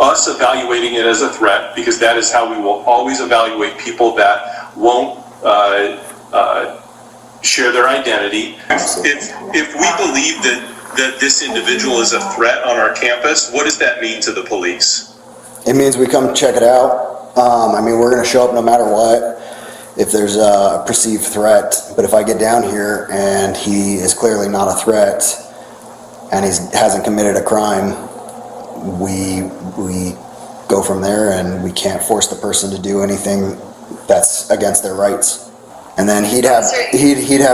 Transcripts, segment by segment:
us evaluating it as a threat, because that is how we will always evaluate people that won't share their identity. If we believe that this individual is a threat on our campus, what does that mean to the police? It means we come check it out. I mean, we're going to show up no matter what if there's a perceived threat. But if I get down here and he is clearly not a threat and he hasn't committed a crime, we go from there, and we can't force the person to do anything that's against their rights. And then he'd have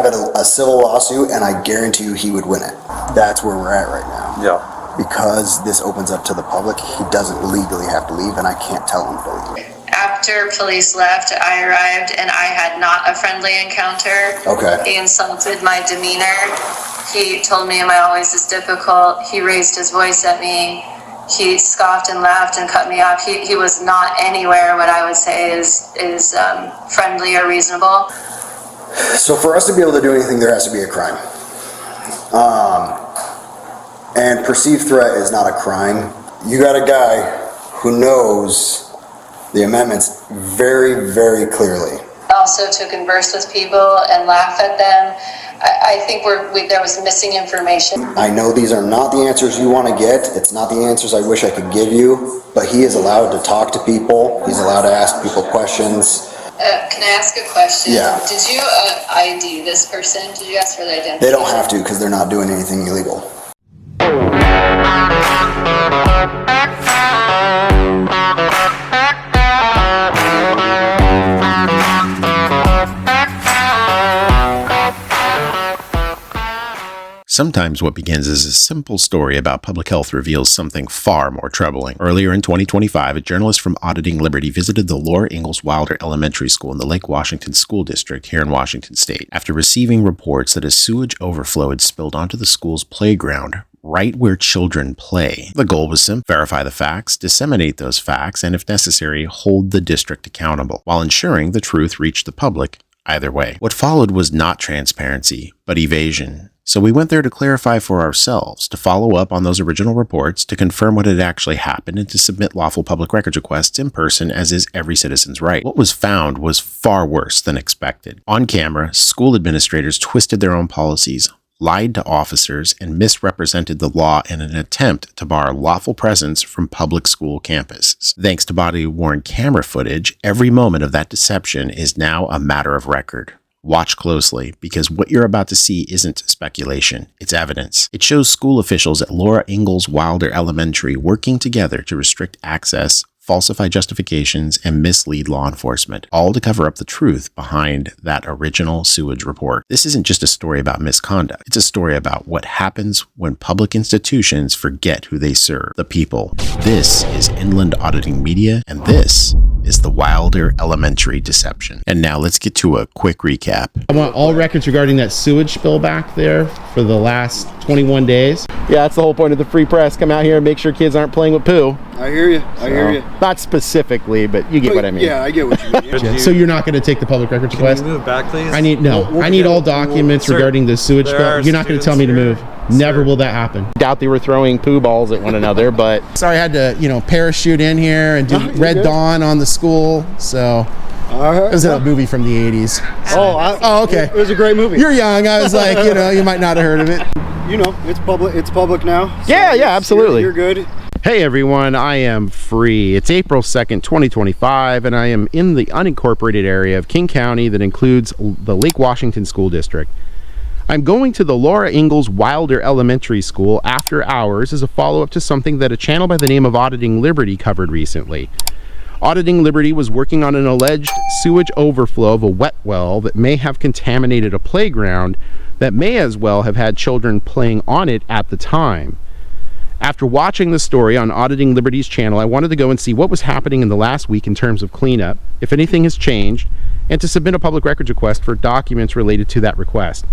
a civil lawsuit, and I guarantee you he would win it. That's where we're at right now. Yeah. Because this opens up to the public, he doesn't legally have to leave, and I can't tell him to leave. After police left, I arrived, and I had not a friendly encounter. Okay. He insulted my demeanor. He told me my always is difficult. He raised his voice at me. He scoffed and laughed and cut me off. He was not anywhere what I would say is friendly or reasonable. So for us to be able to do anything, there has to be a crime. And perceived threat is not a crime. You got a guy who knows the amendments very, very clearly. Also to converse with people and laugh at them. I think there was missing information. I know these are not the answers you want to get. It's not the answers I wish I could give you, but he is allowed to talk to people. He's allowed to ask people questions. Can I ask a question? Yeah. Did you ID this person? Did you ask for the identity? They don't have to, because they're not doing anything illegal. Sometimes what begins as a simple story about public health reveals something far more troubling. Earlier in 2025, a journalist from Auditing Liberty visited the Laura Ingalls Wilder Elementary School in the Lake Washington School District here in Washington State after receiving reports that a sewage overflow had spilled onto the school's playground right where children play. The goal was simple: verify the facts, disseminate those facts, and if necessary, hold the district accountable, while ensuring the truth reached the public either way. What followed was not transparency, but evasion. So we went there to clarify for ourselves, to follow up on those original reports, to confirm what had actually happened, and to submit lawful public records requests in person, as is every citizen's right. What was found was far worse than expected. On camera, school administrators twisted their own policies, lied to officers, and misrepresented the law in an attempt to bar lawful presence from public school campuses. Thanks to body-worn camera footage, every moment of that deception is now a matter of record. Watch closely, because what you're about to see isn't speculation, it's evidence. It shows school officials at Laura Ingalls Wilder Elementary working together to restrict access, falsify justifications, and mislead law enforcement, all to cover up the truth behind that original sewage report. This isn't just a story about misconduct. It's a story about what happens when public institutions forget who they serve, the people. This is Inland Auditing Media, and this is the Wilder Elementary deception. And now let's get to a quick recap. I want all records regarding that sewage spill back there for the last 21 days. Yeah, that's the whole point of the free press. Come out here and make sure kids aren't playing with poo. I hear you. I hear you. Not specifically, but you get what I mean. Yeah, I get what you mean. Yeah. So you're not going to take the public records request? Can you move back, please? I need all documents regarding the sewage spill. You're not going to tell me to move. Never will that happen. Doubt they were throwing poo balls at one another, but sorry, I had to, parachute in here and do Red Dawn on the school. So it was a movie from the 80s. Oh, okay. It was a great movie. You're young. I was like, you might not have heard of it. It's public. It's public now. So yeah, absolutely. You're good. Hey everyone, I am free. It's April 2nd, 2025, and I am in the unincorporated area of King County that includes the Lake Washington School District. I'm going to the Laura Ingalls Wilder Elementary School after hours as a follow-up to something that a channel by the name of Auditing Liberty covered recently. Auditing Liberty was working on an alleged sewage overflow of a wet well that may have contaminated a playground that may as well have had children playing on it at the time. After watching the story on Auditing Liberty's channel, I wanted to go and see what was happening in the last week in terms of cleanup, if anything has changed, and to submit a public records request for documents related to that request.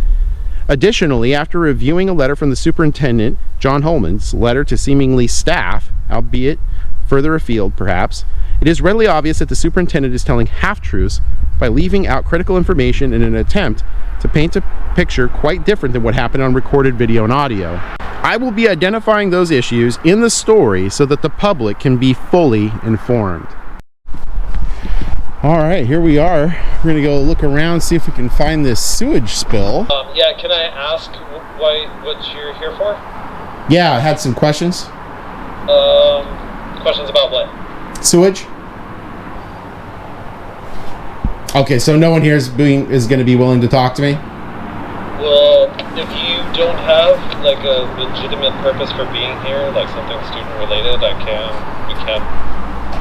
Additionally, after reviewing a letter from the superintendent, John Holman's letter to seemingly staff, albeit further afield perhaps, it is readily obvious that the superintendent is telling half-truths by leaving out critical information in an attempt to paint a picture quite different than what happened on recorded video and audio. I will be identifying those issues in the story so that the public can be fully informed. All right, here we are. We're gonna go look around, see if we can find this sewage spill. Yeah, can I ask what you're here for? Yeah, I had some questions. Questions about what? Sewage? Okay, so no one here is going to be willing to talk to me? Well, if you don't have like a legitimate purpose for being here, like something student related, we can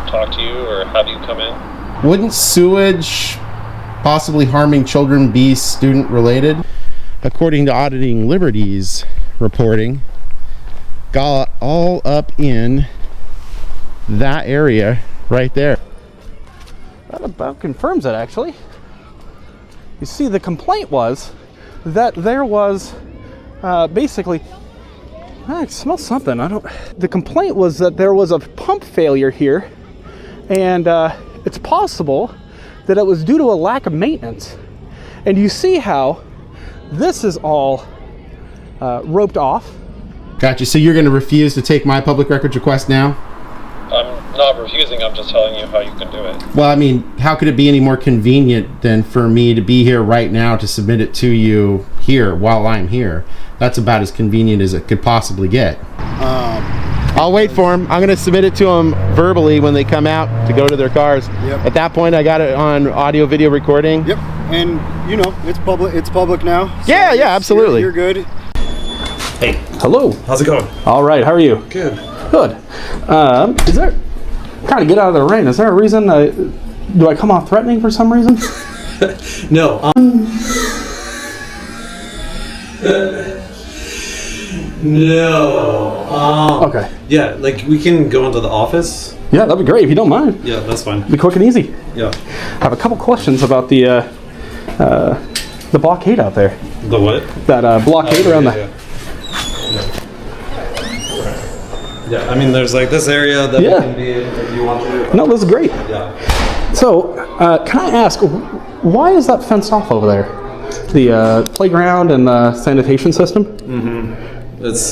talk to you or have you come in. Wouldn't sewage possibly harming children be student related? According to Auditing Liberty's reporting, got all up in that area right there. That about confirms it, actually. You see, the complaint was that there was basically, I smell something. The complaint was that there was a pump failure here, and it's possible that it was due to a lack of maintenance. And you see how this is all roped off. Gotcha. So you're going to refuse to take my public records request now? I'm not refusing, I'm just telling you how you can do it. Well, I mean, how could it be any more convenient than for me to be here right now to submit it to you here while I'm here? That's about as convenient as it could possibly get. I'll wait for them. I'm going to submit it to them verbally when they come out to go to their cars. Yep. At that point, I got it on audio video recording. Yep. And you know, it's public now. So Yeah, absolutely. You're good. Hey, Hello. how's it going? All right, how are you? Good. Good. Is there, trying to get out of the rain, is there a reason, do I come off threatening for some reason? No. No. Okay. Yeah, like we can go into the office. Yeah, that'd be great if you don't mind. Yeah, that's fine. Be quick and easy. Yeah. I have a couple questions about the blockade out there. The what? That blockade around yeah. Yeah, I mean, there's like this area that Yeah. we can be in if you want to. No, this is great. Yeah. So, can I ask, why is that fenced off over there? The playground and the sanitation system? It's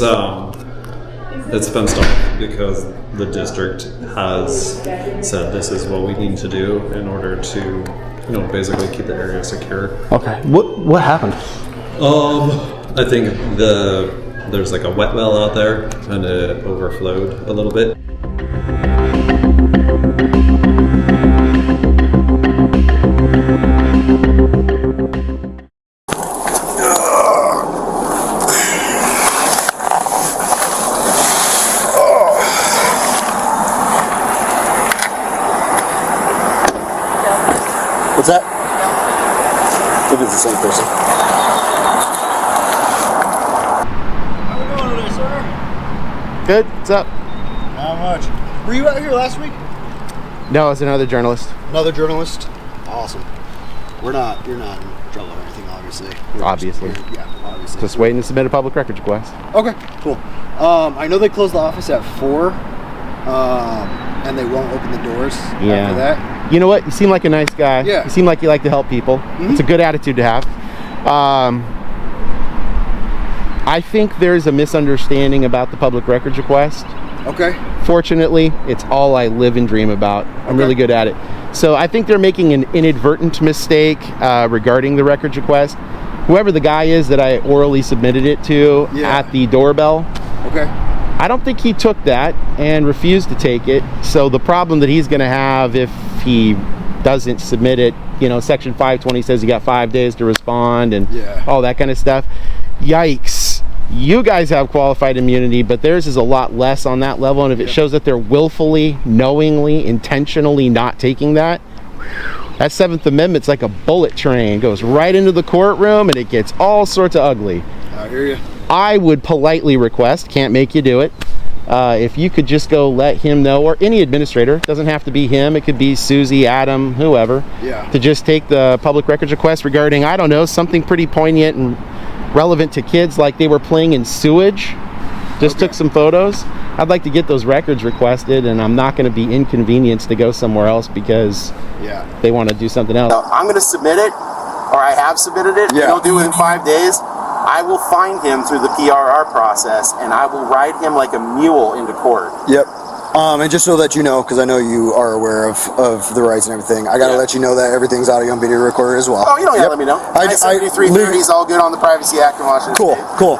fenced off because the district has said this is what we need to do in order to, you know, basically keep the area secure. Okay. What happened? I think there's like a wet well out there and it overflowed a little bit. What's that? If it's the same person. How's it going today, sir? Good. What's up? Not much. Were you out here last week? No, it's another journalist. Another journalist? Awesome. You're not in trouble or anything, obviously. Obviously. Obviously. Just waiting to submit a public records request. Okay, cool. I know they closed the office at 4, and they won't open the doors after that. You know what? You seem like a nice guy. Yeah. You seem like you like to help people. It's a good attitude to have. I think there's a misunderstanding about the public records request. Okay. Fortunately, it's all I live and dream about. I'm really good at it. So I think they're making an inadvertent mistake regarding the records request. Whoever the guy is that I orally submitted it to at the doorbell, Okay. I don't think he took that and refused to take it. So the problem that he's going to have if he doesn't submit it, you know, Section 520 says you got 5 days to respond and all that kind of stuff. Yikes. You guys have qualified immunity, but theirs is a lot less on that level. And if it shows that they're willfully, knowingly, intentionally not taking that, that 7th Amendment's like a bullet train. It goes right into the courtroom and it gets all sorts of ugly. I hear you. I would politely request, can't make you do it, if you could just go let him know, or any administrator, it doesn't have to be him, it could be Susie, Adam, whoever, to just take the public records request regarding, I don't know, something pretty poignant and relevant to kids, like they were playing in sewage, just took some photos. I'd like to get those records requested, and I'm not going to be inconvenienced to go somewhere else because they want to do something else. I'm going to submit it, or I have submitted it. They'll do it in 5 days. I will find him through the PRR process, and I will ride him like a mule into court. Yep. And just so that you know, because I know you are aware of the rights and everything, I got to let you know that everything's audio and video recorded as well. Oh, you don't have to let me know. I-7330 is all good on the Privacy Act in Washington State. Cool.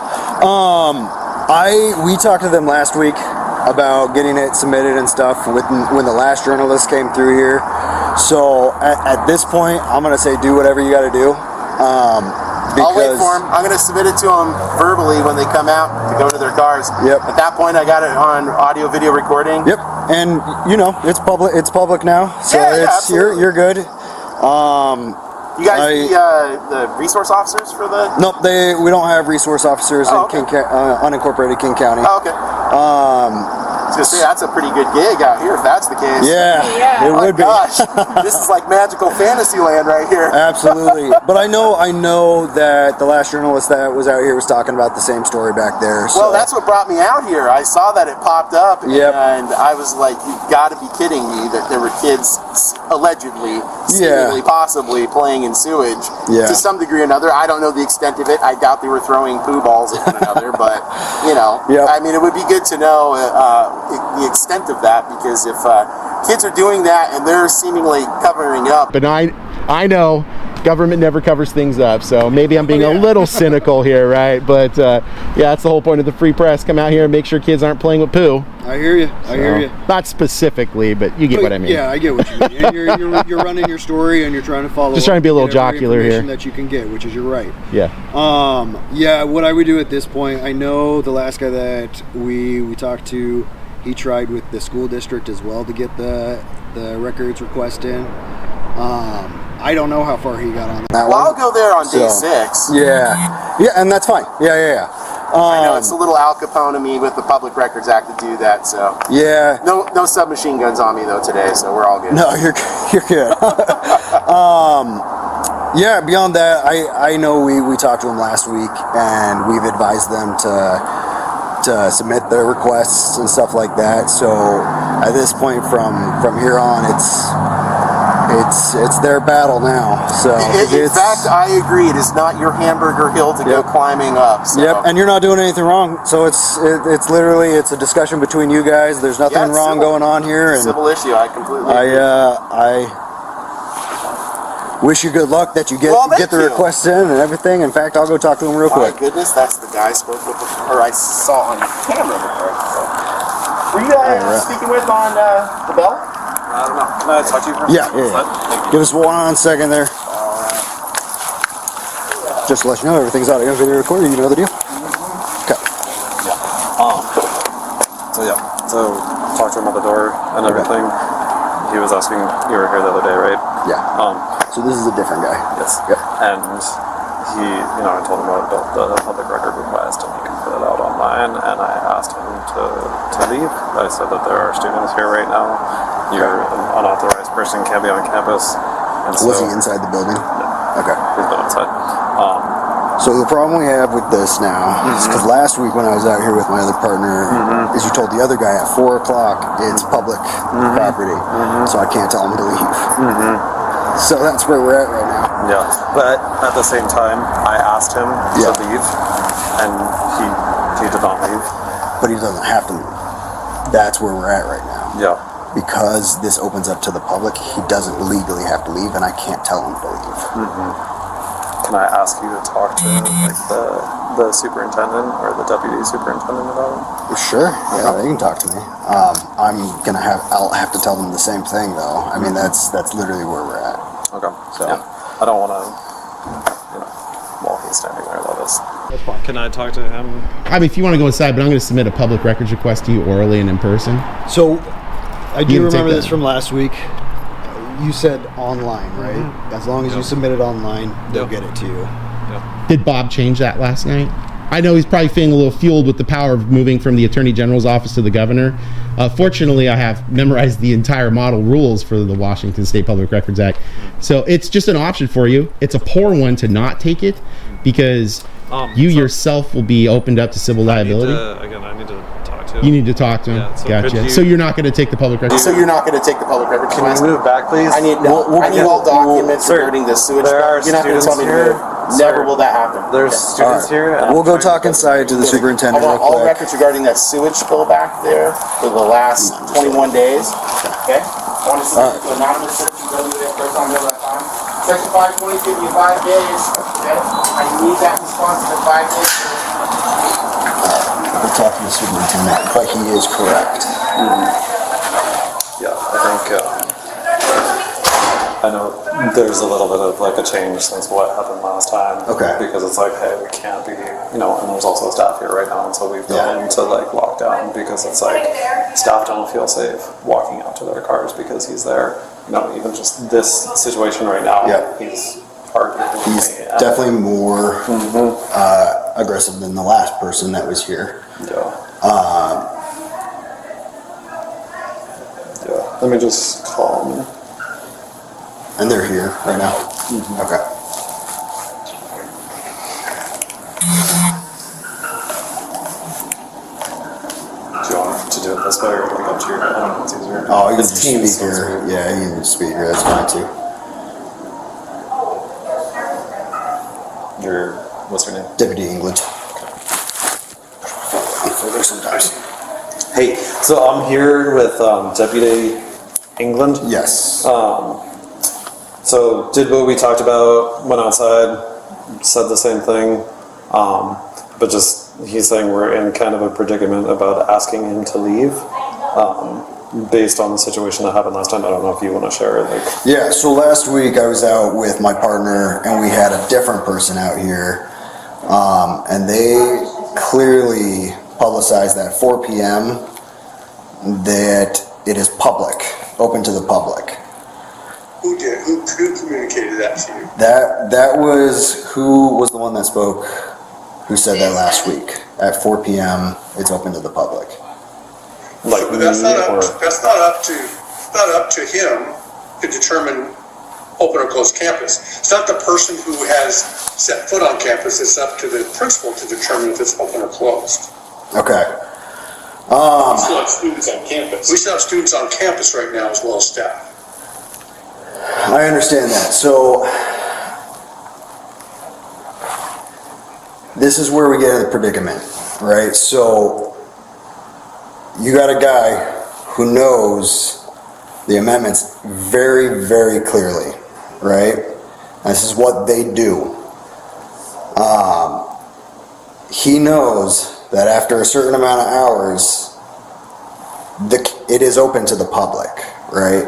We talked to them last week about getting it submitted and stuff when the last journalist came through here. So at this point, I'm going to say do whatever you got to do. I'll wait for them. I'm going to submit it to them verbally when they come out to go to their cars. Yep. At that point, I got it on audio video recording. Yep. And it's public. It's public now, so you're good. You guys, the resource officers for the? Nope. We don't have resource officers in unincorporated King County. Oh, okay. I was gonna say that's a pretty good gig out here if that's the case. Yeah, it would be. Gosh, this is like magical fantasy land right here. Absolutely. But I know that the last journalist that was out here was talking about the same story back there. So. Well, that's what brought me out here. I saw that it popped up, and I was like, "You've got to be kidding me!" That there were kids allegedly, seemingly, possibly playing in sewage to some degree or another. I don't know the extent of it. I doubt they were throwing poo balls at one another, but I mean, it would be good to know the extent of that, because if kids are doing that and they're seemingly covering up. But I know government never covers things up, so maybe I'm being a little cynical here, right? But that's the whole point of the free press. Come out here and make sure kids aren't playing with poo. I hear you. I hear you. Not specifically, but you get what I mean. Yeah, I get what you mean. And you're running your story and you're trying to follow. Just trying to be a little jocular here. That you can get, which is your right. Yeah. What I would do at this point, I know the last guy that we talked to, he tried with the school district as well to get the records request in. I don't know how far he got on that one. I'll go there on day 6. Yeah, and that's fine. Yeah. I know it's a little Al Capone of me with the Public Records Act to do that. So no submachine guns on me though today, so we're all good. No, you're good. Beyond that, I know we talked to them last week, and we've advised them to submit their requests and stuff like that. So at this point, from here on, it's their battle now. So in fact, I agree. It is not your hamburger hill to go climbing up. So. Yep, and you're not doing anything wrong. So it's literally a discussion between you guys. There's nothing wrong going on here. And civil issue. I completely agree. I wish you good luck that you get the requests in and everything. In fact, I'll go talk to them real quick. My goodness, that's the guy I spoke with, or I saw on camera before. Were you speaking with on the bell? I don't know. Can I talk to you for a second? Yeah. Give us 1 second there. Just to let you know, everything's audio and video recorded. You know the deal? Okay. So talked to him at the door and everything. He was asking, you were here the other day, right? Yeah. So this is a different guy. Yes. Yep. And he, I told him about the public record request, and he can fill it out online, and I asked him to leave. I said that there are students here right now. You're an unauthorized person, can't be on campus. And was he inside the building? No. Okay. He's been outside. So the problem we have with this now is because last week when I was out here with my other partner, is you told the other guy at 4 o'clock it's public property, so I can't tell him to leave. So that's where we're at right now. Yeah, but at the same time, I asked him to leave, and he did not leave. But he doesn't have to leave. That's where we're at right now. Yeah. Because this opens up to the public, he doesn't legally have to leave, and I can't tell him to leave. Can I ask you to talk to the superintendent or the deputy superintendent about it? Sure. Yeah, they can talk to me. I'll have to tell them the same thing though. I mean, that's literally where we're at. Okay. So I don't want to, while he's standing there, let us. That's fine. Can I talk to him? I mean, if you want to go inside, but I'm going to submit a public records request to you orally and in person. So I do remember this from last week. You said online, right? As long as you submit it online, they'll get it to you. Did Bob change that last night? I know he's probably feeling a little fueled with the power of moving from the Attorney General's office to the governor. Fortunately, I have memorized the entire model rules for the Washington State Public Records Act. So it's just an option for you. It's a poor one to not take it because you yourself will be opened up to civil liability. I need to talk to him. You need to talk to him. Yeah, so gotcha. So you're not going to take the public records? So you're not going to take the public records? Can you move back, please? I need all documents regarding the sewage. There are You're not going to tell me here. to Never will that happen. There's students here. And We'll go talk inside to the superintendent I real want all quick. records regarding that sewage spill back there for the last 21 days. Okay? I want to see to anonymous citizen www.firsttimerail.com. Section 520 give you 5 days. Okay? I need that response in 5 days. We'll talk to the superintendent, but he is correct. Yeah, I think I know there's a little bit of like a change since what happened last time. Okay. Because it's like, hey, we can't be, and there's also staff here right now, and so we've gone to like lockdown because it's like staff don't feel safe walking out to their cars because he's there. Even just this situation right now. Yeah. He's arguing. He's definitely more aggressive than the last person that was here. Yeah. Yeah. Let me just call him. And they're here right now? Okay. Do you want to do it this way or like up to your, I don't know what's easier. Oh, you can It's just Teams, speaker. so it's weird. Yeah, you can just speaker. That's fine too. What's your name? Deputy England. Further sometimes. Hey, so I'm here with Deputy England. Yes. So did what we talked about, went outside, said the same thing, but just he's saying we're in kind of a predicament about asking him to leave based on the situation that happened last time. I don't know if you want to share it. Yeah, so last week I was out with my partner and we had a different person out here, and they clearly publicized that 4 p.m. that it is public, open to the public. Who did? Who communicated that to you? That was, who was the one that spoke, who said that last week? At 4 p.m. it's open to the public. Like But that's not up to him to determine open or closed campus. It's not the person who has set foot on campus. It's up to the principal to determine if it's open or closed. Okay. We still have students on campus. We still have students on campus right now as well as staff. I understand that. So this is where we get in the predicament, right? So you got a guy who knows the amendments very, very clearly, right? This is what they do. He knows that after a certain amount of hours, it is open to the public, right?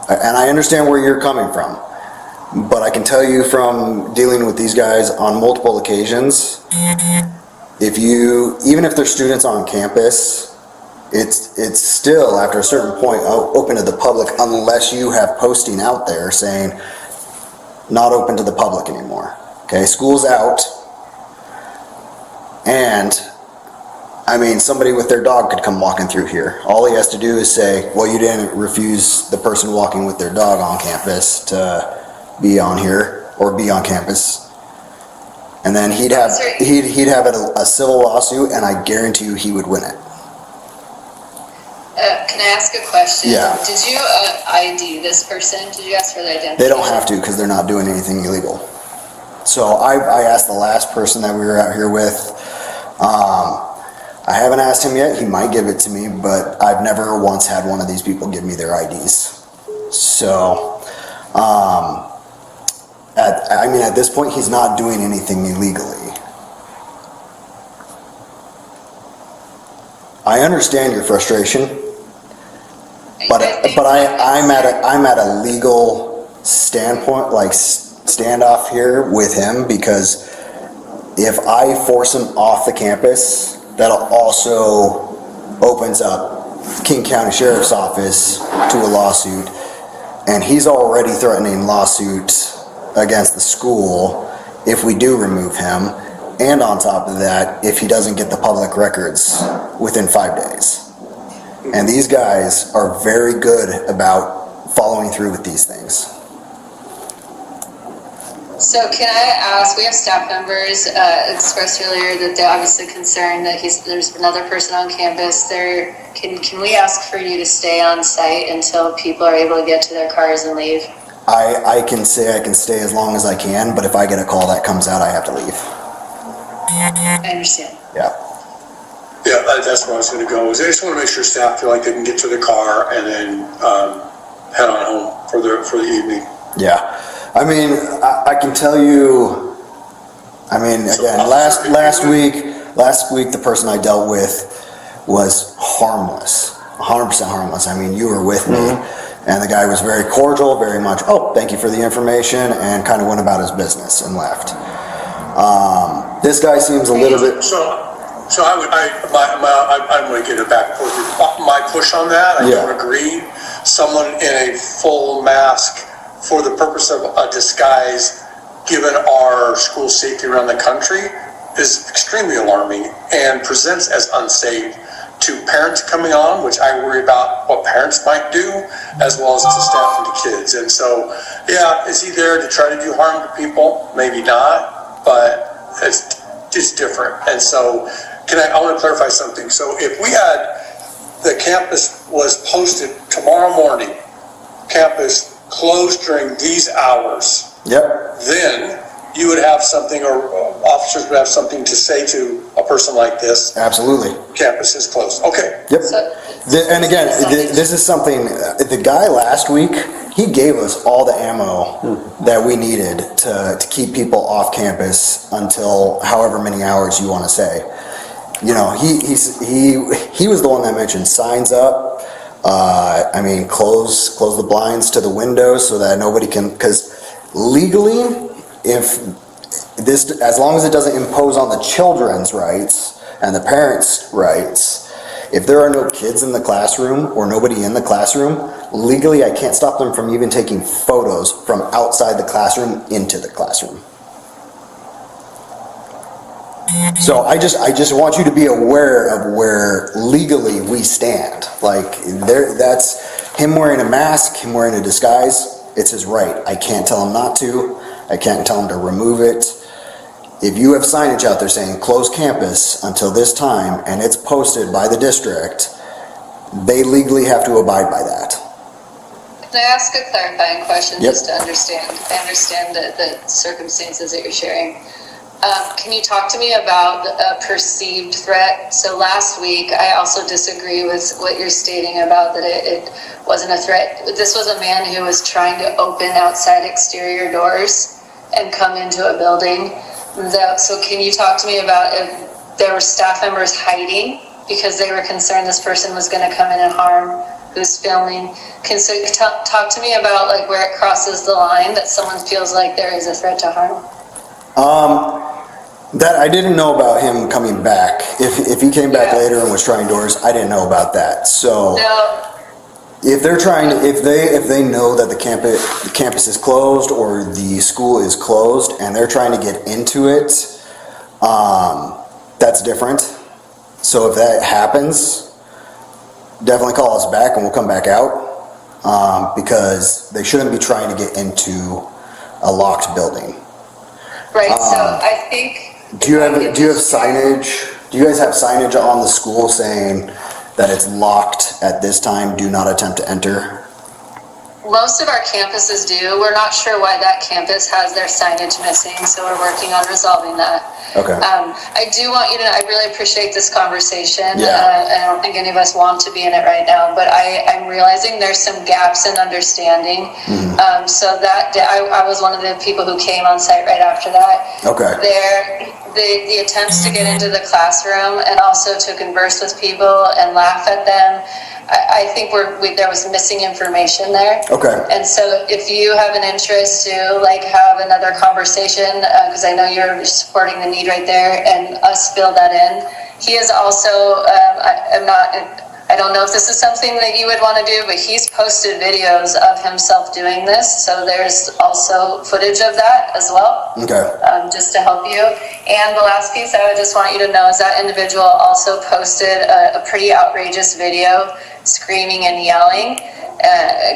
And I understand where you're coming from, but I can tell you from dealing with these guys on multiple occasions, even if they're students on campus, it's still after a certain point open to the public unless you have posting out there saying not open to the public anymore. Okay, school's out, and I mean, somebody with their dog could come walking through here. All he has to do is say, well, you didn't refuse the person walking with their dog on campus to be on here or be on campus. And then he'd have a civil lawsuit, and I guarantee you he would win it. Can I ask a question? Yeah. Did you ID this person? Did you ask for their identity? They don't have to because they're not doing anything illegal. So I asked the last person that we were out here with. I haven't asked him yet. He might give it to me, but I've never once had one of these people give me their IDs. So, at this point, he's not doing anything illegally. I understand your frustration, but I'm at a legal standpoint, like standoff here with him, because if I force him off the campus, that'll also opens up King County Sheriff's Office to a lawsuit, and he's already threatening lawsuit against the school if we do remove him, and on top of that, if he doesn't get the public records within 5 days. And these guys are very good about following through with these things. So can I ask, we have staff members expressed earlier that they're obviously concerned that there's another person on campus. Can we ask for you to stay on site until people are able to get to their cars and leave? I can say I can stay as long as I can, but if I get a call that comes out, I have to leave. I understand. Yeah. Yeah, that's where I was gonna go, is I just wanna make sure staff feel like they can get to the car and then, head on home for the evening. Yeah. I mean, I can tell you, I mean, again, last week, the person I dealt with was harmless, 100% harmless. I mean, you were with me, and the guy was very cordial, very much, oh, thank you for the information, and kind of went about his business and left. This guy seems a little bit... So I'm gonna get it back for you. My push on that, I don't agree. Someone in a full mask for the purpose of a disguise, given our school safety around the country, is extremely alarming and presents as unsafe to parents coming on, which I worry about what parents might do, as well as to staff and to kids. And so, yeah, is he there to try to do harm to people? Maybe not, but it's just different. And so, I want to clarify something. So if we had, the campus was posted tomorrow morning, campus closed during these hours. Yep. Then you would have something, or officers would have something to say to a person like this. Absolutely. Campus is closed. Okay. Yep. And again, this is something, the guy last week, he gave us all the ammo that we needed to keep people off campus until however many hours you want to say. You know, he was the one that mentioned signs up. I mean, close the blinds to the windows so that nobody can, because legally, if this, as long as it doesn't impose on the children's rights and the parents' rights, if there are no kids in the classroom or nobody in the classroom, legally I can't stop them from even taking photos from outside the classroom into the classroom. So I just want you to be aware of where legally we stand. Like that's him wearing a mask, him wearing a disguise. It's his right. I can't tell him not to. I can't tell him to remove it. If you have signage out there saying close campus until this time and it's posted by the district, they legally have to abide by that. Can I ask a clarifying question? Yep. Just to understand? I understand the circumstances that you're sharing. Can you talk to me about a perceived threat? So last week, I also disagree with what you're stating about that it wasn't a threat. This was a man who was trying to open outside exterior doors and come into a building. So can you talk to me about if there were staff members hiding because they were concerned this person was going to come in and harm who's filming? So talk to me about like where it crosses the line that someone feels like there is a threat to harm. That I didn't know about him coming back. If he came back later and was trying doors, I didn't know about that. So if they're trying to, if they know that the campus is closed or the school is closed and they're trying to get into it, that's different. So if that happens, definitely call us back and we'll come back out, because they shouldn't be trying to get into a locked building. Right. So I think. Do you have signage? Do you guys have signage on the school saying that it's locked at this time? Do not attempt to enter. Most of our campuses do. We're not sure why that campus has their signage missing, so we're working on resolving that. Okay. I do want you to know, I really appreciate this conversation. Yeah. I don't think any of us want to be in it right now, but I'm realizing there's some gaps in understanding. Mm-hmm. So that day, I was one of the people who came on site right after that. Okay. The attempts to get into the classroom and also to converse with people and laugh at them, I think there was missing information there. Okay. And so if you have an interest to like have another conversation, because I know you're supporting the need right there, and us fill that in. He is also, I don't know if this is something that you would want to do, but he's posted videos of himself doing this. So there's also footage of that as well. Okay. Just to help you. And the last piece I would just want you to know is that individual also posted a pretty outrageous video screaming and yelling,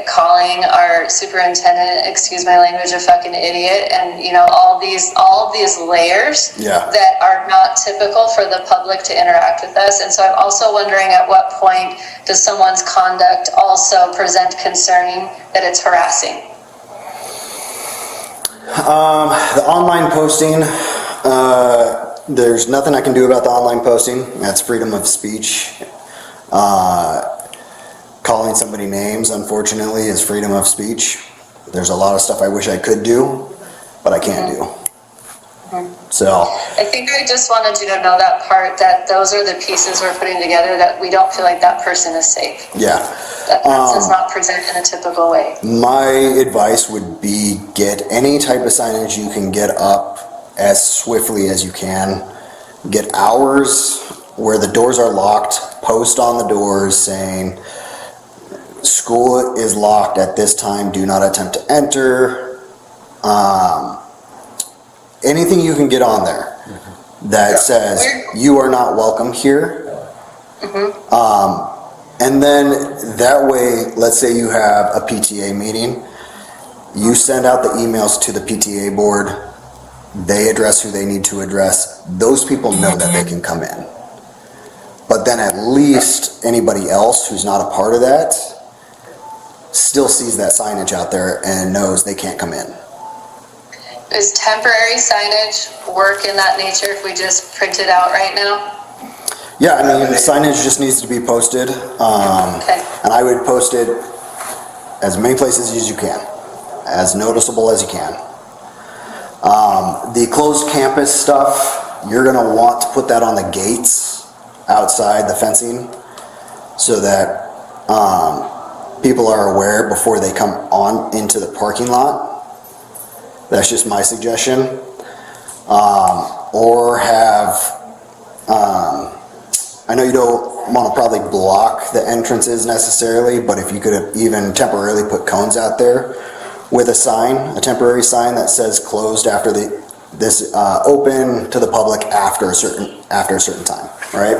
calling our superintendent, excuse my language, a fucking idiot, and all these layers that are not typical for the public to interact with us. And so I'm also wondering at what point does someone's conduct also present concerning that it's harassing? The online posting, there's nothing I can do about the online posting. That's freedom of speech. Calling somebody names, unfortunately, is freedom of speech. There's a lot of stuff I wish I could do, but I can't do. So, I think I just wanted you to know that part, that those are the pieces we're putting together, that we don't feel like that person is safe. yeah. That person's not present in a typical way. My advice would be get any type of signage you can get up as swiftly as you can. Get hours where the doors are locked, post on the doors saying, school is locked at this time, do not attempt to enter. Anything you can get on there that says you are not welcome here. And then that way, let's say you have a PTA meeting, you send out the emails to the PTA board, they address who they need to address. Those people know that they can come in. But then at least anybody else who's not a part of that still sees that signage out there and knows they can't come in. Is temporary signage work in that nature if we just print it out right now? Yeah, I mean, the signage just needs to be posted. Okay. And I would post it as many places as you can, as noticeable as you can. The closed campus stuff, you're gonna want to put that on the gates outside the fencing so that people are aware before they come on into the parking lot. That's just my suggestion. Or have, I know you don't want to probably block the entrances necessarily, but if you could even temporarily put cones out there with a sign, a temporary sign that says closed after this open to the public after a certain time, right?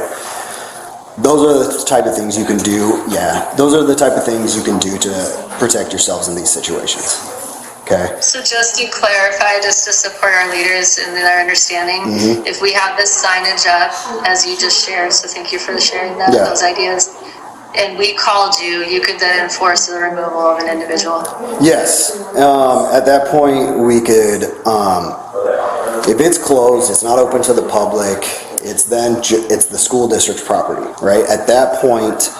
Those are the type of things you can do. Yeah, those are the type of things you can do to protect yourselves in these situations. Okay. So just to clarify, just to support our leaders in their understanding, if we have this signage up, as you just shared, so thank you for sharing that, those ideas, and we called you, you could then enforce the removal of an individual? Yes. At that point, we could, if it's closed, it's not open to the public, it's then, it's the school district's property, right? At that point,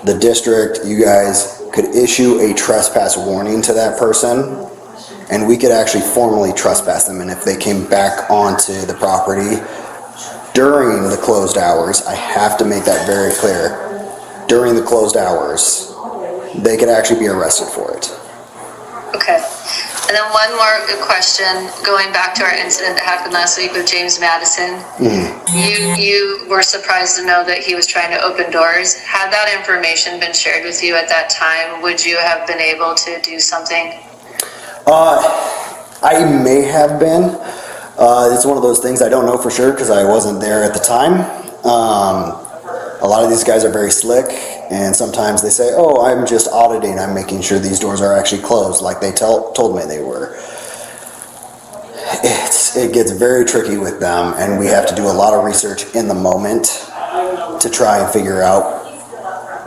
the district, you guys could issue a trespass warning to that person, and we could actually formally trespass them. And if they came back onto the property during the closed hours, I have to make that very clear, during the closed hours, they could actually be arrested for it. Okay. And then one more question, going back to our incident that happened last week with James Madison. You were surprised to know that he was trying to open doors. Had that information been shared with you at that time, would you have been able to do something? I may have been. It's one of those things I don't know for sure because I wasn't there at the time. A lot of these guys are very slick, and sometimes they say, oh, I'm just auditing, I'm making sure these doors are actually closed like they told me they were. It gets very tricky with them, and we have to do a lot of research in the moment to try and figure out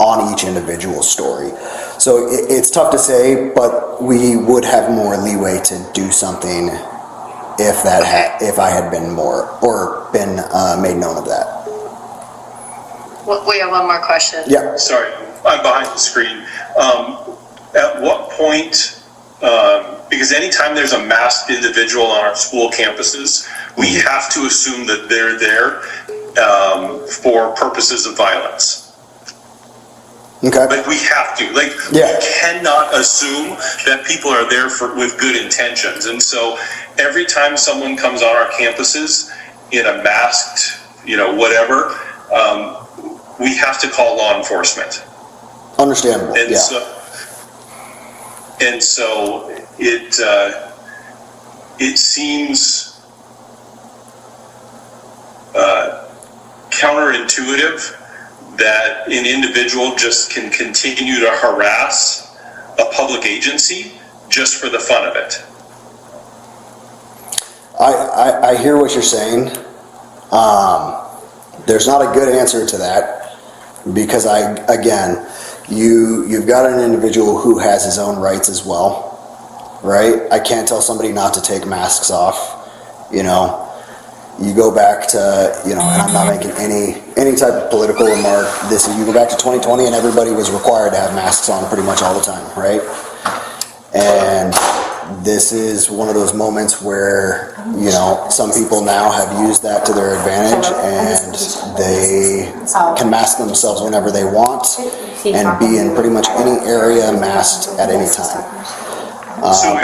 on each individual story. So it's tough to say, but we would have more leeway to do something if I had been more, or been made known of that. We have one more question. Yeah. Sorry, I'm behind the screen. At what point, because anytime there's a masked individual on our school campuses, we have to assume that they're there for purposes of violence. Okay. Like we have to, we cannot assume that people are there with good intentions. And so every time someone comes on our campuses in a masked, whatever, we have to call law enforcement. Understandable. And so it seems counterintuitive that an individual just can continue to harass a public agency just for the fun of it. I hear what you're saying. There's not a good answer to that because you've got an individual who has his own rights as well. right? I can't tell somebody not to take masks off, you know. You go back to, you know, and I'm not making any type of political remark. You go back to 2020 and everybody was required to have masks on pretty much all the time, right? And this is one of those moments where, you know, some people now have used that to their advantage and they can mask themselves whenever they want and be in pretty much any area masked at any time. So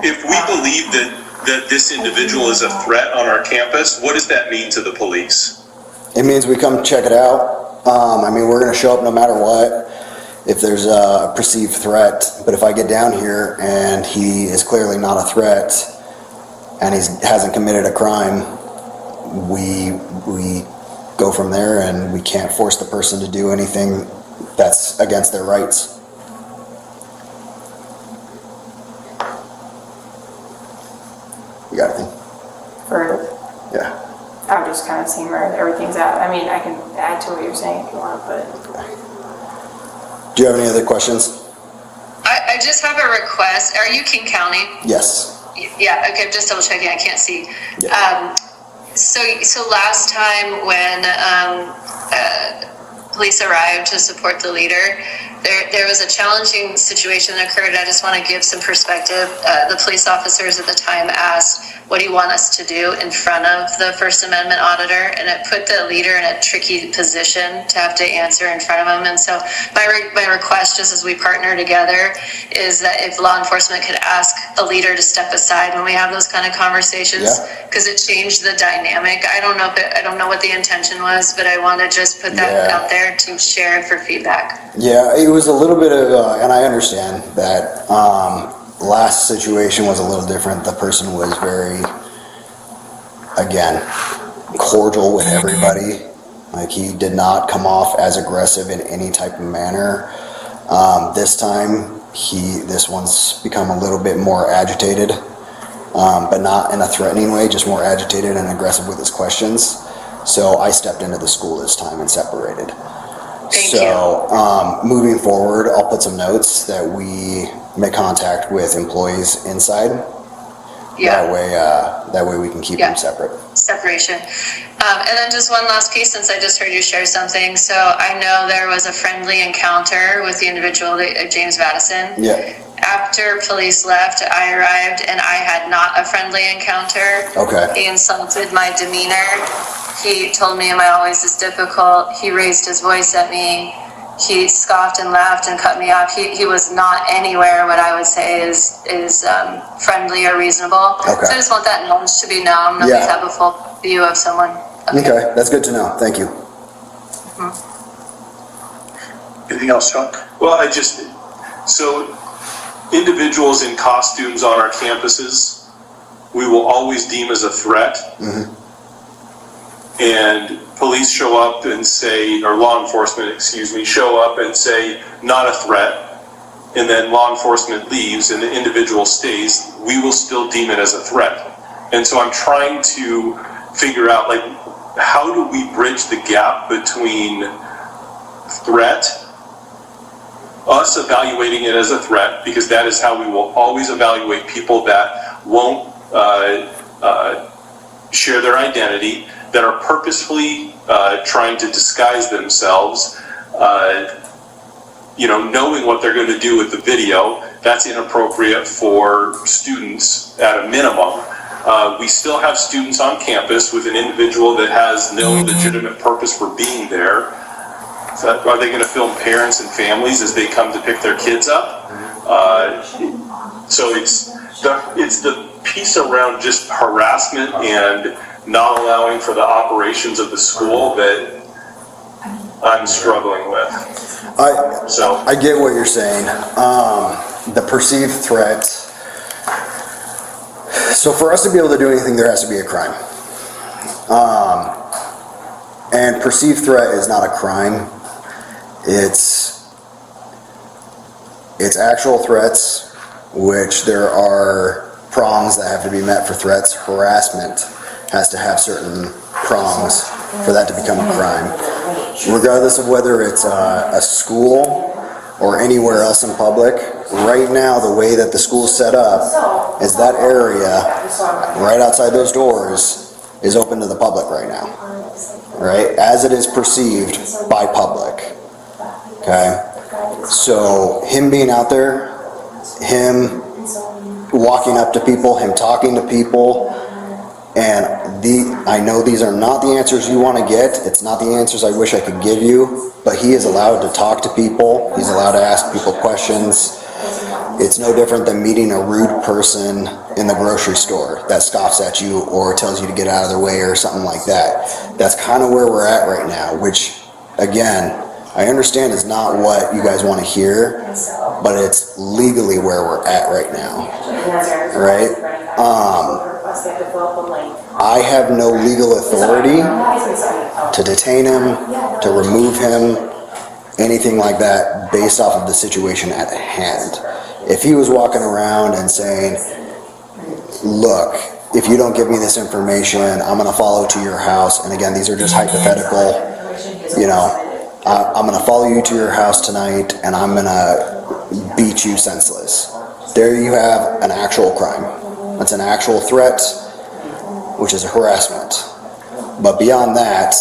if we believe that this individual is a threat on our campus, what does that mean to the police? It means we come check it out. I mean, we're going to show up no matter what if there's a perceived threat. But if I get down here and he is clearly not a threat and he hasn't committed a crime, we go from there, and we can't force the person to do anything that's against their rights. You got anything? Yeah. I'm just kind of seeing where everything's at. I mean, I can add to what you're saying if you want, but... Do you have any other questions? I just have a request. Are you King County? Yes. Yeah, okay, I'm just double checking. I can't see. Yeah. So last time when police arrived to support the leader, there was a challenging situation that occurred. I just want to give some perspective. The police officers at the time asked, what do you want us to do in front of the First Amendment auditor? And it put the leader in a tricky position to have to answer in front of him. And so my request, just as we partner together, is that if law enforcement could ask a leader to step aside when we have those kind of conversations, because it changed the dynamic. I don't know what the intention was, but I want to just put that out there to share for feedback. Yeah, it was a little bit of, and I understand that last situation was a little different. The person was very, again, cordial with everybody. Like, he did not come off as aggressive in any type of manner. This time, this one's become a little bit more agitated, but not in a threatening way, just more agitated and aggressive with his questions. So I stepped into the school this time and separated. Thank you. Moving forward, I'll put some notes that we make contact with employees inside. Yeah. That way we can keep them separate. Separation. And then just one last piece, since I just heard you share something. So I know there was a friendly encounter with the individual, James Madison. Yeah. After police left, I arrived and I had not a friendly encounter. Okay. He insulted my demeanor. He told me my always is difficult. He raised his voice at me. He scoffed and laughed and cut me off. He was not anywhere what I would say is friendly or reasonable. Okay. So I just want that knowledge to be known. That we have a full view of someone. Okay, that's good to know. Thank you. Anything else, Chuck? Well, so individuals in costumes on our campuses, we will always deem as a threat. And police show up and say, or law enforcement, show up and say, not a threat. And then law enforcement leaves and the individual stays, we will still deem it as a threat. And so I'm trying to figure out, like, how do we bridge the gap between threat, us evaluating it as a threat, because that is how we will always evaluate people that won't share their identity, that are purposefully trying to disguise themselves, knowing what they're going to do with the video. That's inappropriate for students at a minimum. We still have students on campus with an individual that has no legitimate purpose for being there. So are they going to film parents and families as they come to pick their kids up? So it's the piece around just harassment and not allowing for the operations of the school that I'm struggling with. I get what you're saying. The perceived threat. So for us to be able to do anything, there has to be a crime. And perceived threat is not a crime. It's actual threats, which there are prongs that have to be met for threats. Harassment has to have certain prongs for that to become a crime. Regardless of whether it's a school or anywhere else in public. Right now, the way that the school's set up is that area right outside those doors is open to the public right now, right? As it is perceived by public, okay? So him being out there, him walking up to people, him talking to people, and I know these are not the answers you want to get. It's not the answers I wish I could give you, but he is allowed to talk to people. He's allowed to ask people questions. It's no different than meeting a rude person in the grocery store that scoffs at you or tells you to get out of their way or something like that. That's kind of where we're at right now, which, again, I understand is not what you guys want to hear, but it's legally where we're at right now, right? I have no legal authority to detain him, to remove him, anything like that based off of the situation at hand. If he was walking around and saying, look, if you don't give me this information, I'm going to follow to your house, and again, these are just hypothetical, you know, I'm going to follow you to your house tonight and I'm going to beat you senseless. There you have an actual crime. That's an actual threat, which is a harassment. But beyond that,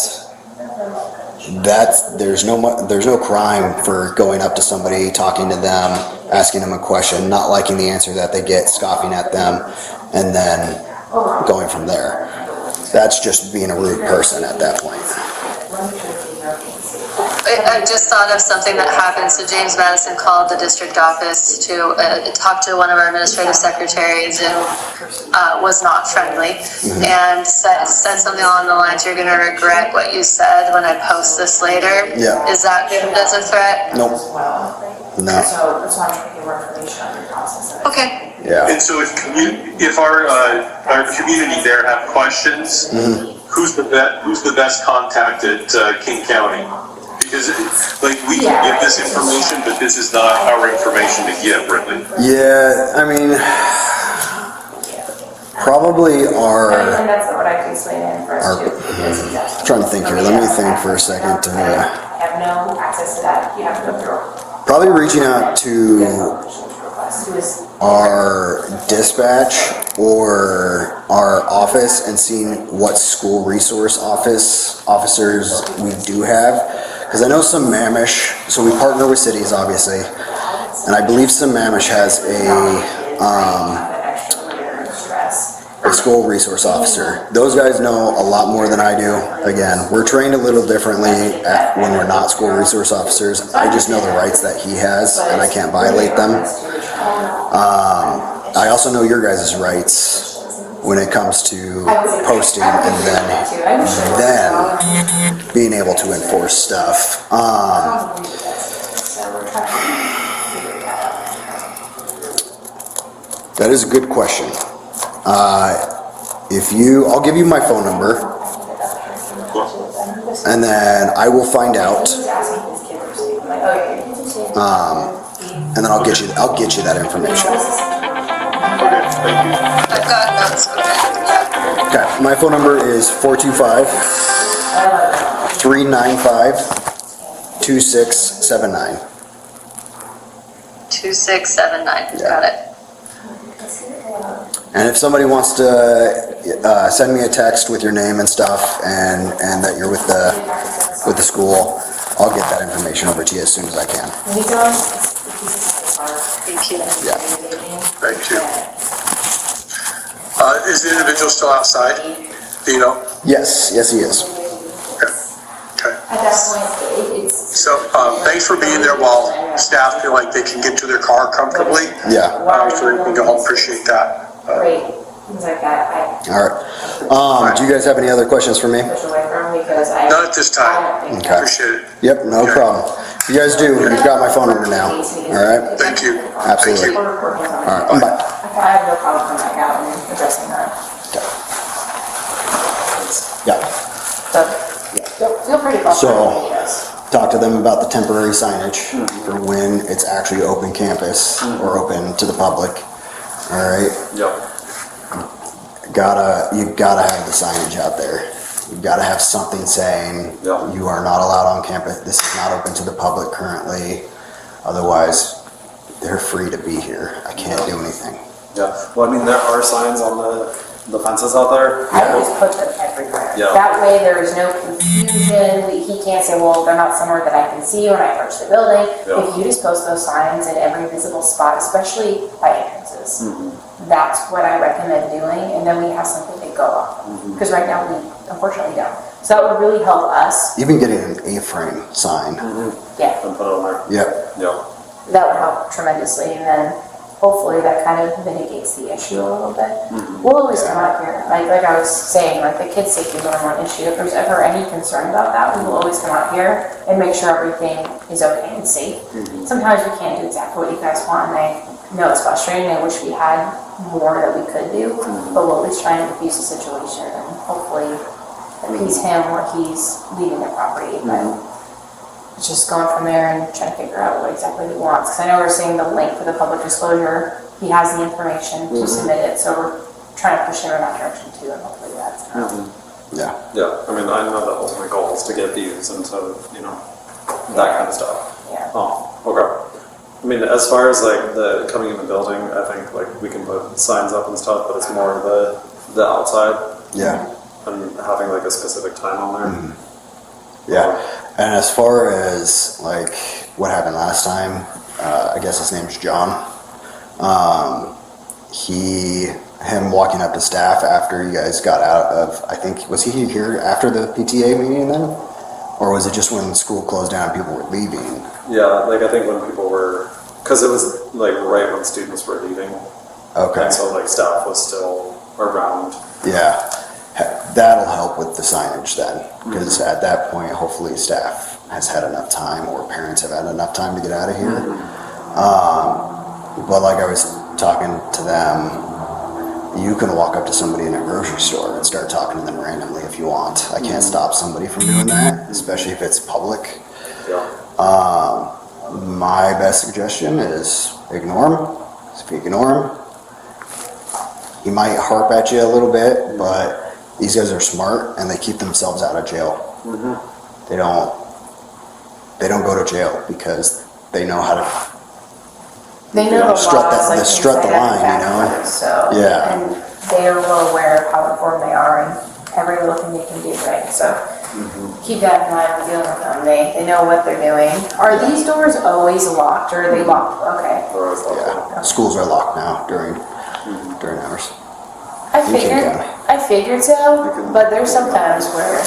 there's no crime for going up to somebody, talking to them, asking them a question, not liking the answer that they get, scoffing at them, and then going from there. That's just being a rude person at that point. I just thought of something that happened. So James Madison called the district office to talk to one of our administrative secretaries and was not friendly and said something along the lines, you're going to regret what you said when I post this later. Yeah. Is that good as a threat? Nope. No. So that's why I'm trying to get more information on your process. Okay. Yeah. And so if our community there have questions, who's the best contact at King County? Because like we can give this information, but this is not our information to give, really. Yeah, I mean, probably And that's what I could explain in first too. trying to think here. Let me think for a second. Have no access to that. You have to go through. Probably reaching out to our dispatch or our office and seeing what school resource officers we do have. Because I know Sammamish, so we partner with cities obviously, and I believe Sammamish has a school resource officer. Those guys know a lot more than I do. Again, we're trained a little differently when we're not school resource officers. I just know the rights that he has and I can't violate them. I also know your guys' rights when it comes to posting and then being able to enforce stuff. That is a good question. I'll give you my phone number, and then I will find out, and then I'll get you that information. Okay, thank you. I've got notes. Okay, my phone number is 425-395-2679. 2679. Got it. And if somebody wants to send me a text with your name and stuff, and that you're with the school, I'll get that information over to you as soon as I can. Thank you. Yeah. Thank you. Is the individual still outside? Do you know? Yes, he is. Okay. At that point, it's. So, thanks for being there while staff feel like they can get to their car comfortably. Yeah. So we can go home, appreciate that. Great, things like that. All right. Do you guys have any other questions for me? Not at this time. Okay. Appreciate it. Yep, no problem. If you guys do, you've got my phone number now. All right? Thank you. Absolutely. Thank you. All right, bye. I have no problem coming back out and addressing that. Yeah. So, feel free to call. So, talk to them about the temporary signage for when it's actually open campus or open to the public. All right? Yep. You gotta have the signage out there. You gotta have something saying you are not allowed on campus. This is not open to the public currently. Otherwise, they're free to be here. I can't do anything. Yeah, well, I mean, there are signs on the fences out there. I always put them everywhere. Yeah. That way there is no confusion. He can't say, well, they're not somewhere that I can see when I approach the building. Yeah. If you just post those signs in every visible spot, especially by entrances, that's what I recommend doing. And then we have something to go off of. Because right now we unfortunately don't. So that would really help us. Even getting an A-frame sign. Yeah, And put it on there. Yep. Yeah. that would help tremendously. And then hopefully that kind of mitigates the issue a little bit. We'll always come out here. Like I was saying, like the kids' safety is the number one issue. If there's ever any concern about that, we will always come out here and make sure everything is okay and safe. Sometimes we can't do exactly what you guys want, and I know it's frustrating. I wish we had more that we could do, but we'll always try and diffuse the situation and hopefully appease him where he's leaving the property. But it's just going from there and trying to figure out what exactly he wants. Because I know we're seeing the link for the public disclosure. He has the information to submit it, so we're trying to push him in that direction too, and hopefully that's Yeah. Yeah, I mean, I know the ultimate goal is to get views into, that kind of stuff. Yeah. Oh, okay. I mean, as far as like the coming in the building, I think like we can put signs up and stuff, but it's more the outside. Yeah. And having like a specific time on there. Yeah. And as far as like what happened last time, I guess his name's John. Him walking up to staff after you guys got out of, I think, was he here after the PTA meeting then? Or was it just when school closed down and people were leaving? Yeah, like I think when people were, because it was like right when students were leaving. Okay. And so like staff was still around. Yeah. That'll help with the signage then, because at that point, hopefully staff has had enough time or parents have had enough time to get out of here. But like I was talking to them, you can walk up to somebody in a grocery store and start talking to them randomly if you want. I can't stop somebody from doing that, especially if it's public. Yeah. My best suggestion is ignore him. If you ignore him, he might harp at you a little bit, but these guys are smart and they keep themselves out of jail. They don't go to jail because they know how to They know the strut laws, like strut the line, So, Yeah. and they are well aware of how informed they are and every little thing they can do, right? So keep that in mind when dealing with them. They know what they're doing. Are these doors always locked or are they locked? Okay. Yeah. Schools are locked now during hours. I figured so, but there's sometimes where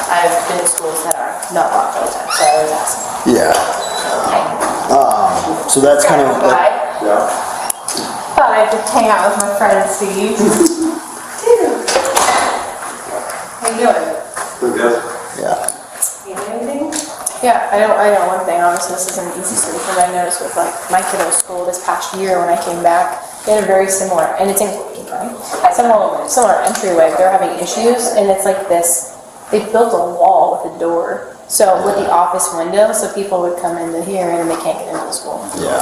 I've been to schools that are not locked all the time, so I was asking. Yeah. So that's kind of Thought I'd just hang out with my friend Steve. How you doing? yeah. You need anything? Yeah, I know one thing, obviously this isn't an easy solution, but I noticed with like my kiddo's school this past year when I came back, they had a very similar, and it's in Queen, right? Similar entryway, they're having issues, and it's like this, they built a wall with a door. So with the office window, so people would come into here and they can't get into the school. Yeah.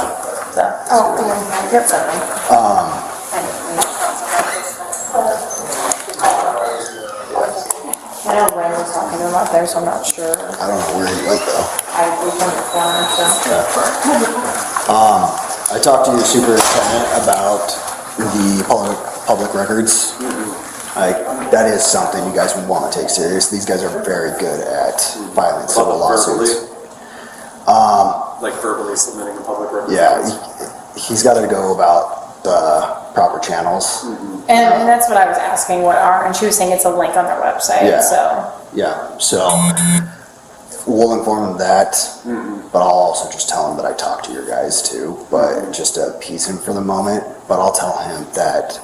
So, yep, something. I know Ren was talking to him out there, so I'm not sure. I don't know where he went though. We couldn't find him, so. I talked to your superintendent about the public records. That is something you guys would want to take serious. These guys are very good at filing civil lawsuits. Like verbally submitting a public record. Yeah, he's got to go about the proper channels. And that's what I was asking, and she was saying it's a link on their website, Yeah. so. Yeah, so we'll inform him of that, but I'll also just tell him that I talked to your guys too, but just to appease him for the moment. But I'll tell him that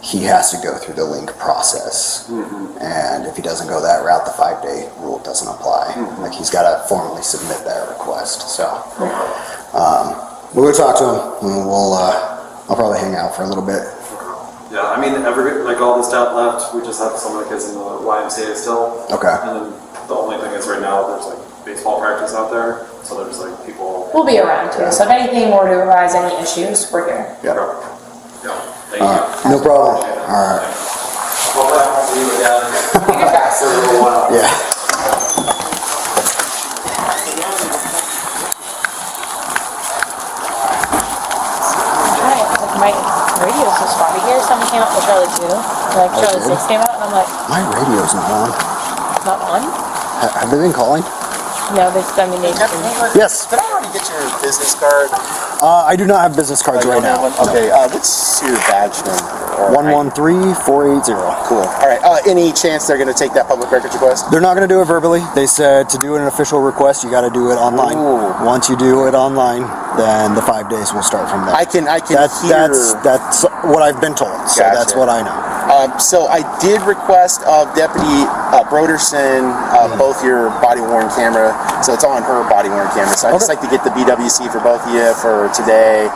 he has to go through the link process, and if he doesn't go that route, the 5-day rule doesn't apply. Like he's got to formally submit that request. So we'll go talk to him, and I'll probably hang out for a little bit. Yeah, I mean, like all the staff left, we just have some of the kids in the YMCA still. Okay. And then the only thing is right now, there's like baseball practice out there, so there's like people. We'll be around too, so if anything more to arise, any issues, we're here. Yeah. Yeah, thank you. No problem. All right. Hopefully I won't see you again. Fingers crossed. For a little while. Yeah. my radio's so spotty here. Someone came out with Charlie 2. Like, Charlie 6 came out, and I'm like, My radio's not on. it's not on? Have they been calling? No, they Yes. Did I already get your business card? I do not have business cards right now. Okay, what's your badge number? 113480. Cool. All right. Any chance they're going to take that public records request? They're not going to do it verbally. They said to do an official request, you got to do it online. Ooh. Once you do it online, then the 5 days will start from there. I can That's what I've been told. So Gotcha. that's what I know. So I did request of Deputy Broderson both your body-worn camera, so it's on her body-worn camera. So I'd just like to get the BWC for both of you for today.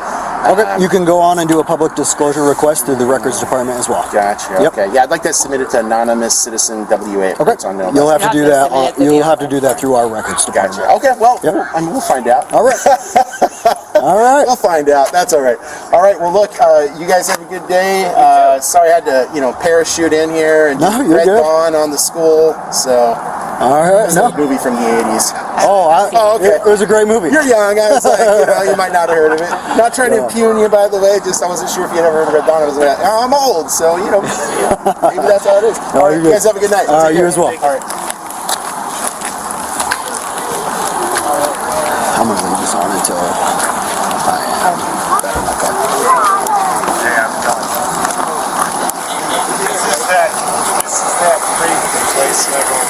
Okay, you can go on and do a public disclosure request through the records department as well. Gotcha. Yep. Okay. Yeah, I'd like that submitted to anonymous citizen WA. Okay. You'll have to do that. You'll have to do that through our records department. Gotcha. Okay. Well, we'll find out. All right. All right. We'll find out. That's all right. All right. Well, look, you guys have a good day. Sorry I had to, parachute in here and you're Red good. Dawn on the school. So. All right. It's a movie from the 80s. Okay. It was a great movie. You're young. I was like, you might not have heard of it. Not trying to impugn you, by the way. Just I wasn't sure if you had ever heard of Red Dawn. I was like, I'm old, so maybe that's how it is. All right, you guys have a good night. You as well. All right. I'm gonna leave this on until I am back in my car. This is that crazy place that goes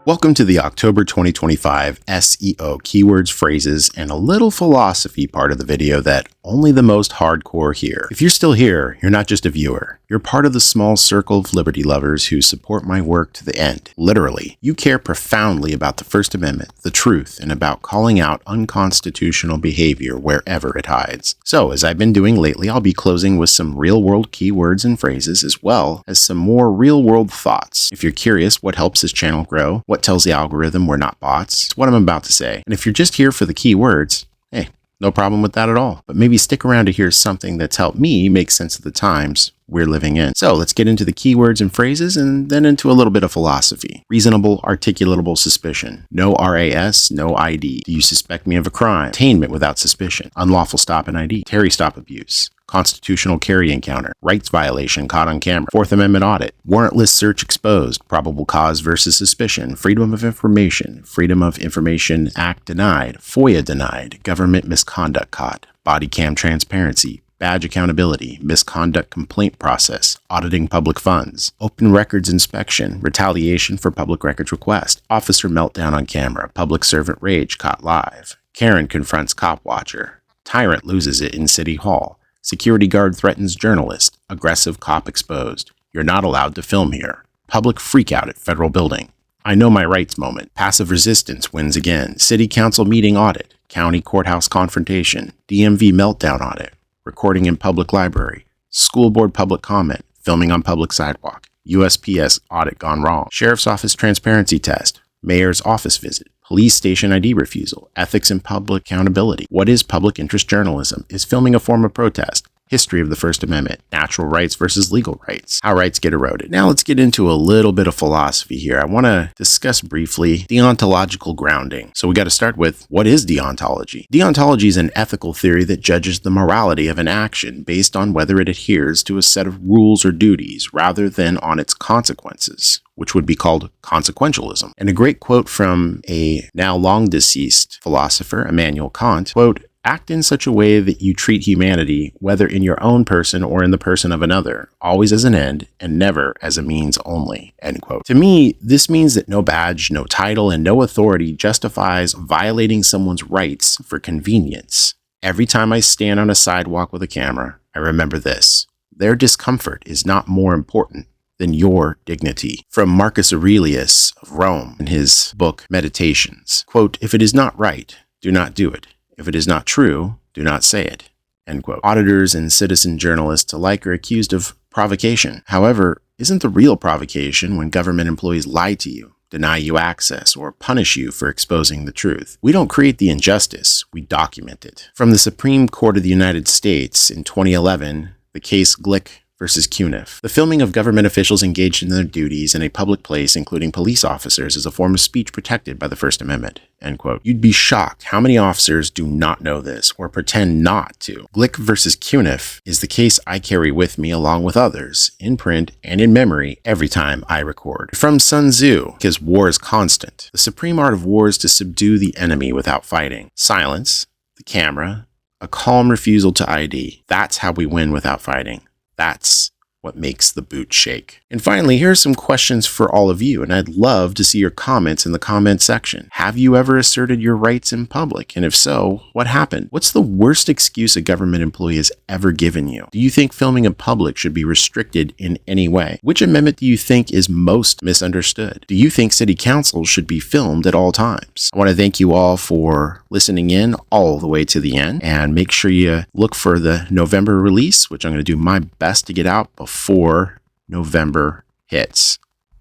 Welcome to the October 2025 SEO keywords, phrases, and a little philosophy part of the video that only the most hardcore hear. If you're still here, you're not just a viewer. You're part of the small circle of liberty lovers who support my work to the end. Literally, you care profoundly about the First Amendment, the truth, and about calling out unconstitutional behavior wherever it hides. So, as I've been doing lately, I'll be closing with some real-world keywords and phrases as well as some more real-world thoughts. If you're curious what helps this channel grow, what tells the algorithm we're not bots, it's what I'm about to say. And if you're just here for the keywords, hey, no problem with that at all. But maybe stick around to hear something that's helped me make sense of the times we're living in. So let's get into the keywords and phrases and then into a little bit of philosophy. Reasonable, articulatable suspicion. No RAS, no ID. Do you suspect me of a crime? Attainment without suspicion. Unlawful stop and ID. Terry stop abuse. Constitutional carry encounter. Rights violation caught on camera. Fourth Amendment audit. Warrantless search exposed. Probable cause versus suspicion. Freedom of Information. Freedom of Information Act denied. FOIA denied. Government misconduct caught. Body cam transparency. Badge accountability, misconduct complaint process, auditing public funds, open records inspection, retaliation for public records request, officer meltdown on camera, public servant rage caught live, Karen confronts cop watcher, tyrant loses it in city hall, security guard threatens journalist, aggressive cop exposed, you're not allowed to film here, public freakout at federal building, I know my rights moment, passive resistance wins again, city council meeting audit, county courthouse confrontation, DMV meltdown audit, recording in public library, school board public comment, filming on public sidewalk, USPS audit gone wrong, sheriff's office transparency test, mayor's office visit, police station ID refusal, ethics and public accountability. What is public interest journalism? Is filming a form of protest? History of the First Amendment, natural rights versus legal rights, how rights get eroded. Now let's get into a little bit of philosophy here. I want to discuss briefly deontological grounding. So we got to start with, what is deontology? Deontology is an ethical theory that judges the morality of an action based on whether it adheres to a set of rules or duties rather than on its consequences, which would be called consequentialism. And a great quote from a now long deceased philosopher, Immanuel Kant, quote, Act in such a way that you treat humanity, whether in your own person or in the person of another, always as an end and never as a means only, end quote. To me, this means that no badge, no title, and no authority justifies violating someone's rights for convenience. Every time I stand on a sidewalk with a camera, I remember this. Their discomfort is not more important than your dignity. From Marcus Aurelius of Rome in his book Meditations, quote, "If it is not right, do not do it. If it is not true, do not say it," end quote. Auditors and citizen journalists alike are accused of provocation. However, isn't the real provocation when government employees lie to you, deny you access, or punish you for exposing the truth? We don't create the injustice, we document it. From the Supreme Court of the United States in 2011, the case Glick versus Cuniff. The filming of government officials engaged in their duties in a public place, including police officers, is a form of speech protected by the First Amendment, end quote. You'd be shocked how many officers do not know this or pretend not to. Glick versus Cuniff is the case I carry with me along with others, in print and in memory, every time I record. From Sun Tzu, because war is constant. The supreme art of war is to subdue the enemy without fighting. Silence, the camera, a calm refusal to ID. That's how we win without fighting. That's what makes the boot shake. And finally, here are some questions for all of you, and I'd love to see your comments in the comment section. Have you ever asserted your rights in public? And if so, what happened? What's the worst excuse a government employee has ever given you? Do you think filming in public should be restricted in any way? Which amendment do you think is most misunderstood? Do you think city councils should be filmed at all times? I want to thank you all for listening in all the way to the end, and make sure you look for the November release, which I'm going to do my best to get out before November hits.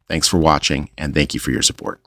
Thanks for watching, and thank you for your support.